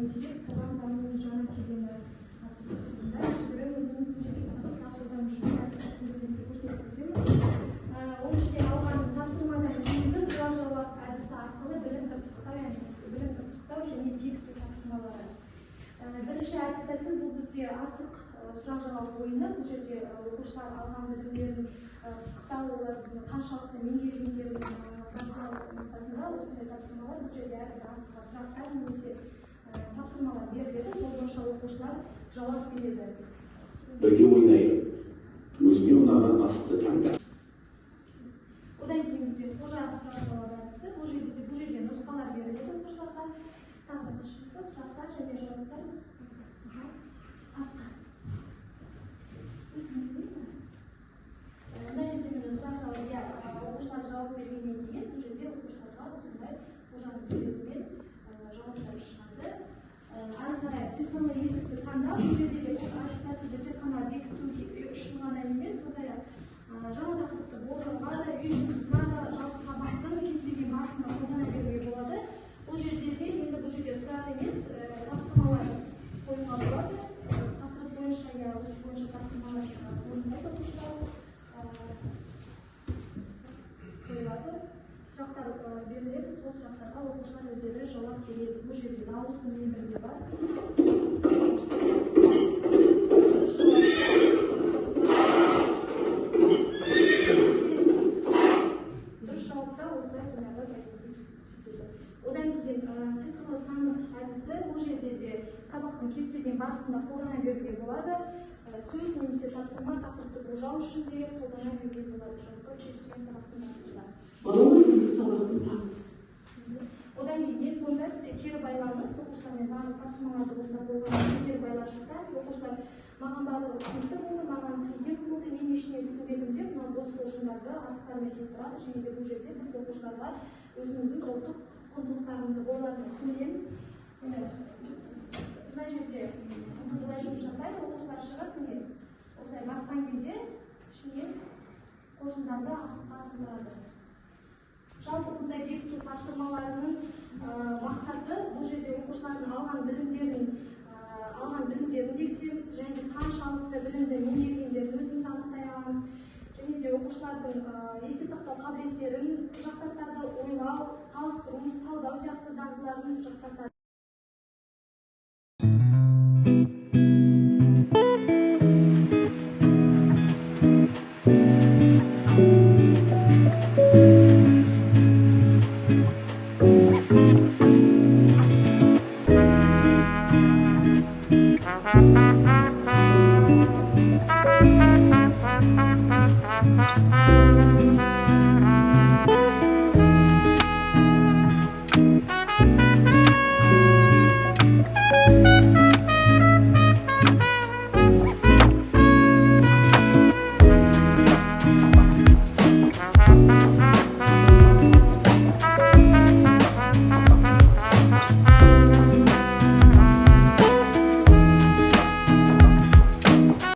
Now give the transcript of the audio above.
мәселе программаның жаңа кезеңі тақырыбында кішігірім өзінің жеке сабақтардан жүрген әдістемелерді көрсетіп өтемін. Оның ішінде алған тапсырмадан кейінгі сұрақ-жауап әдісі арқылы білімді пысықтау және бекіту тапсырмалары. Бірінші әдіс тәсіл бұл бізде асық сұрақ-жауап ойыны. Бұл жерде оқушылар алған білімдерін пысықтау, олардың қаншалықты меңгергендерін бақылау мақсатында осындай тапсырмалар. Бұл жерде әрбір асыққа сұрақтар немесе тапсырмалар беріледі, сол бойынша оқушылар жауап береді. Бірге ойнайды. Өзіне ұнаған асықты таңда. Одан кейін бізде қожа сұрақ-жауап әдісі. Бұл жерде нұсқалар беріледі оқушыларға. Тағы бір сұрақтар және жауаптар. Мына жерде сұрақ-жауап, оқушылар жауап бергеннен кейін бұл жерде оқушыларға осындай қожаның суретімен жауаптар шығады. Ары қарай цифрлы есікті таңдау. Бұл жерде де әдіс тәсілді тек қана бекіту үшін ғана емес, сондай-ақ жаңа тақырыпты болжауға да, үй жұмысына да, жалпы сабақтың кез келген барысында қолдана беруге болады. Бұл жерде де енді бұл жерде сұрақ емес, тапсырмалар қоюға болады. Тақырып бойынша я осы бойынша тапсырмалар орындайды оқушылар. Қойылады. Сұрақтар беріледі, сол сұрақтарға оқушылар өздері жауап береді. Бұл жерде дауысымен бірге бар. Дұрыс жауапта осылай жаңағы жетеді. Одан кейін цифрлы сандық әдісі. Бұл жерде де сабақтың кез келген барысында қолдана беруге болады. Сөз немесе тапсырма тақырыпты болжау үшін де қолдана беруге болады. Сабақтың барысында. Одан кейін сонда бізде кері байланыс, оқушылармен барлық тапсырмаларды орындап болғаннан кері байланыс жасаймыз. Оқушылар маған барлығы түсінікті болды, маған қиын болды, мен ештеңе түсінбедім деп мына бос болжамдарды асықтармен келіп тұрады. Және де бұл жерде біз оқушыларға өзіміздің ұлттық құндылықтарымызды бойларына сіңіреміз. Мына жерде бұлай жұмыс жасайды, оқушылар шығып, міне осылай басқан кезде ішінен қоржындарды асыққа тұрады. Жалпы бұндай бекіту тапсырмаларының мақсаты бұл жерде оқушылардың алған білімдерін бекітеміз, және де қаншалықты білімді меңгергендерін өзіміз анықтай аламыз. Және де оқушылардың есте сақтау қабілеттерін жақсартады, ойлау, салыстыру, талдау